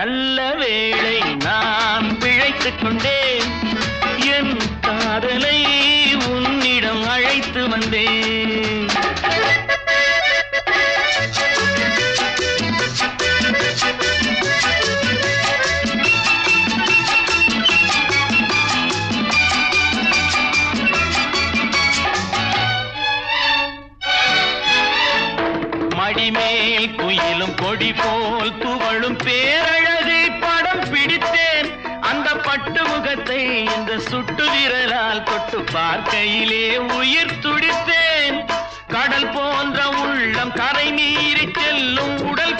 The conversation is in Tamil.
நல்ல வேளை நான் பிழைத்துக் கொண்டேன், என் காதலை உன்னிடம் அழைத்து வந்தேன். மடிமேல் குயிலும் கொடி போல் துவளும் பேரழகை படம் பிடித்தேன். அந்த பட்டு முகத்தை இந்த சுட்டு விரலால் தொட்டு பார்க்கையிலே உயிர் துடித்தேன். கடல் போன்ற உள்ளம் கரை மீறி செல்லும் உடல்